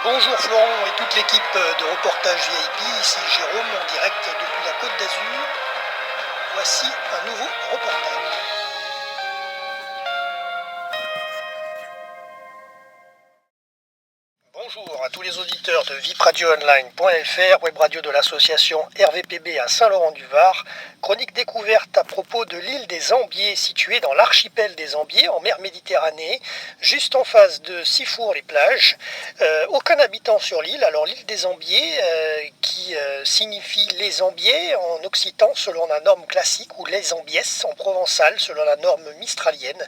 Bonjour Florent et toute l'équipe de reportage VIP, ici Jérôme en direct depuis la Côte d'Azur. Voici un nouveau reportage. Bonjour à tous les auditeurs de vipradioonline.fr, web radio de l'association RVPB à Saint-Laurent-du-Var. Chronique découverte à propos de l'île des Ambiers, située dans l'archipel des Ambiers, en mer Méditerranée, juste en face de Sifour-les-Plages. Aucun habitant sur l'île. Alors l'île des Ambiers, qui signifie les Ambiers en occitan selon la norme classique, ou les Ambiès en provençal selon la norme mistralienne,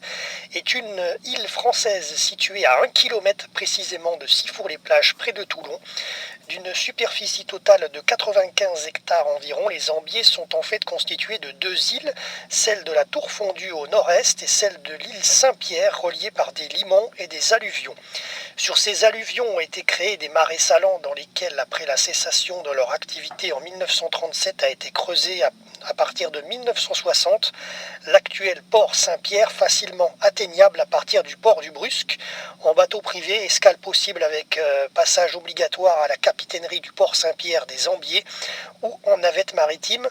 est une île française située à 1 km précisément de Sifour-les-Plages, près de Toulon. D'une superficie totale de 95 hectares environ, les Ambiers sont en fait constitués de deux îles, celle de la Tour Fondue au nord-est et celle de l'île Saint-Pierre, reliées par des limons et des alluvions. Sur ces alluvions ont été créés des marais salants dans lesquels, après la cessation de leur activité en 1937, a été creusé à partir de 1960 l'actuel port Saint-Pierre, facilement atteignable à partir du port du Brusque, en bateau privé, escale possible avec passage obligatoire à la capitainerie du port Saint-Pierre des Ambiers, ou en navette maritime,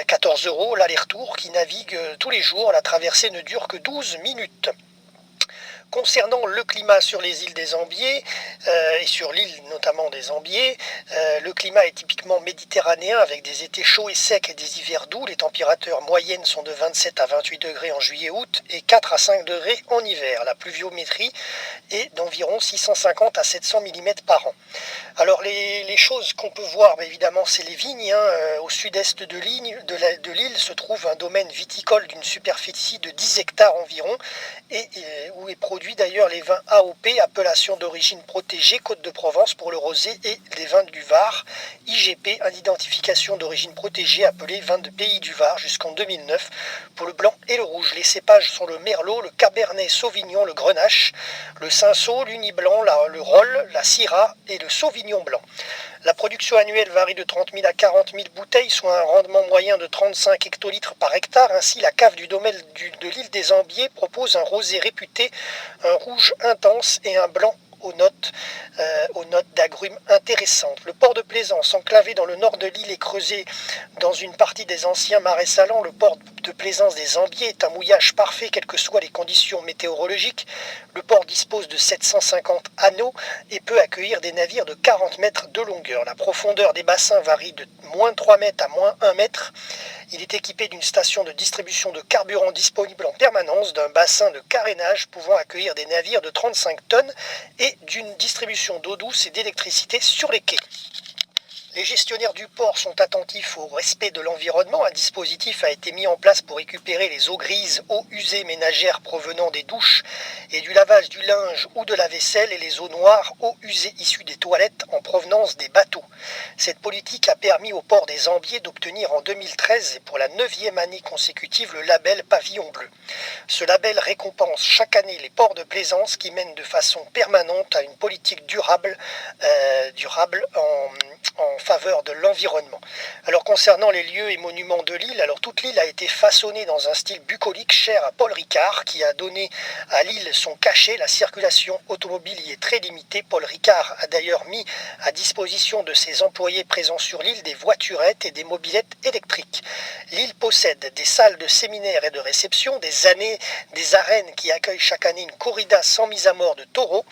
14 € l'aller-retour, qui navigue tous les jours. La traversée ne dure que 12 minutes. Concernant le climat sur les îles des Ambiers, et sur l'île notamment des Ambiers, le climat est typiquement méditerranéen avec des étés chauds et secs et des hivers doux. Les températures moyennes sont de 27 à 28 degrés en juillet-août et 4 à 5 degrés en hiver. La pluviométrie est d'environ 650 à 700 mm par an. Alors les choses qu'on peut voir, évidemment, c'est les vignes. Au sud-est de l'île se trouve un domaine viticole d'une superficie de 10 hectares environ, et où est produit d'ailleurs les vins AOP, appellation d'origine protégée Côte de Provence pour le rosé, et les vins du Var, IGP, identification d'origine protégée, appelé vins de pays du Var jusqu'en 2009 pour le blanc et le rouge. Les cépages sont le Merlot, le Cabernet Sauvignon, le Grenache, le Cinsault, l'Uni-Blanc, le Rolle, la Syrah et le Sauvignon Blanc. La production annuelle varie de 30 000 à 40 000 bouteilles, soit un rendement moyen de 35 hectolitres par hectare. Ainsi, la cave du domaine de l'île des Ambiers propose un rosé réputé, un rouge intense et un blanc aux notes d'agrumes intéressantes. Le port de Plaisance, enclavé dans le nord de l'île et creusé dans une partie des anciens marais salants, le port de Plaisance des Ambiers est un mouillage parfait quelles que soient les conditions météorologiques. Le port dispose de 750 anneaux et peut accueillir des navires de 40 mètres de longueur. La profondeur des bassins varie de moins 3 mètres à moins 1 mètre. Il est équipé d'une station de distribution de carburant disponible en permanence, d'un bassin de carénage pouvant accueillir des navires de 35 tonnes et d'une distribution d'eau douce et d'électricité sur les quais. Les gestionnaires du port sont attentifs au respect de l'environnement. Un dispositif a été mis en place pour récupérer les eaux grises, eaux usées ménagères provenant des douches et du lavage du linge ou de la vaisselle, et les eaux noires, eaux usées issues des toilettes en provenance des bateaux. Cette politique a permis au port des Ambiers d'obtenir en 2013 et pour la 9e année consécutive le label Pavillon Bleu. Ce label récompense chaque année les ports de plaisance qui mènent de façon permanente à une politique durable en faveur de l'environnement. Alors concernant les lieux et monuments de l'île, alors toute l'île a été façonnée dans un style bucolique cher à Paul Ricard, qui a donné à l'île son cachet. La circulation automobile y est très limitée. Paul Ricard a d'ailleurs mis à disposition de ses employés présents sur l'île des voiturettes et des mobylettes électriques. L'île possède des salles de séminaire et de réception, des arènes qui accueillent chaque année une corrida sans mise à mort de taureaux,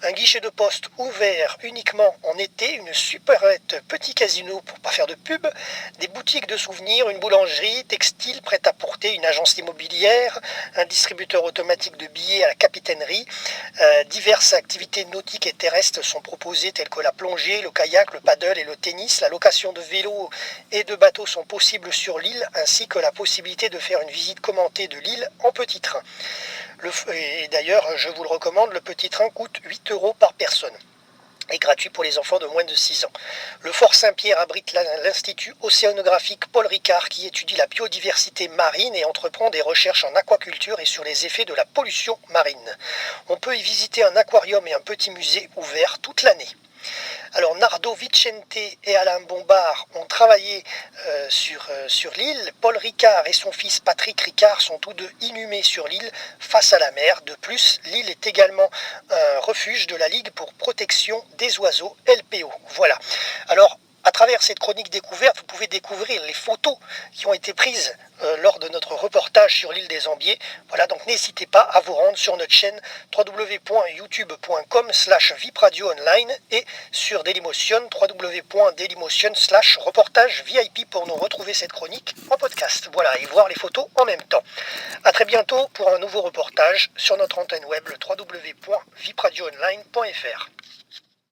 un guichet de poste ouvert uniquement en été, une supérette petit casino pour pas faire de pub, des boutiques de souvenirs, une boulangerie, textile, prêt-à-porter, une agence immobilière, un distributeur automatique de billets à la capitainerie. Diverses activités nautiques et terrestres sont proposées telles que la plongée, le kayak, le paddle et le tennis. La location de vélos et de bateaux sont possibles sur l'île, ainsi que la possibilité de faire une visite commentée de l'île en petit train. Et d'ailleurs, je vous le recommande, le petit train coûte 8 € par personne et gratuit pour les enfants de moins de 6 ans. Le Fort Saint-Pierre abrite l'Institut océanographique Paul Ricard, qui étudie la biodiversité marine et entreprend des recherches en aquaculture et sur les effets de la pollution marine. On peut y visiter un aquarium et un petit musée ouverts toute l'année. Alors Nardo Vicente et Alain Bombard ont travaillé sur l'île. Paul Ricard et son fils Patrick Ricard sont tous deux inhumés sur l'île face à la mer. De plus, l'île est également un refuge de la Ligue pour protection des oiseaux, LPO. Voilà. Alors, à travers cette chronique découverte, vous pouvez découvrir les photos qui ont été prises lors de notre reportage sur l'île des Ambiers. Voilà, donc n'hésitez pas à vous rendre sur notre chaîne www.youtube.com/vipradio-online et sur Dailymotion, www.dailymotion/reportage VIP pour nous retrouver cette chronique en podcast. Voilà, et voir les photos en même temps. A très bientôt pour un nouveau reportage sur notre antenne web, le www.vipradio-online.fr.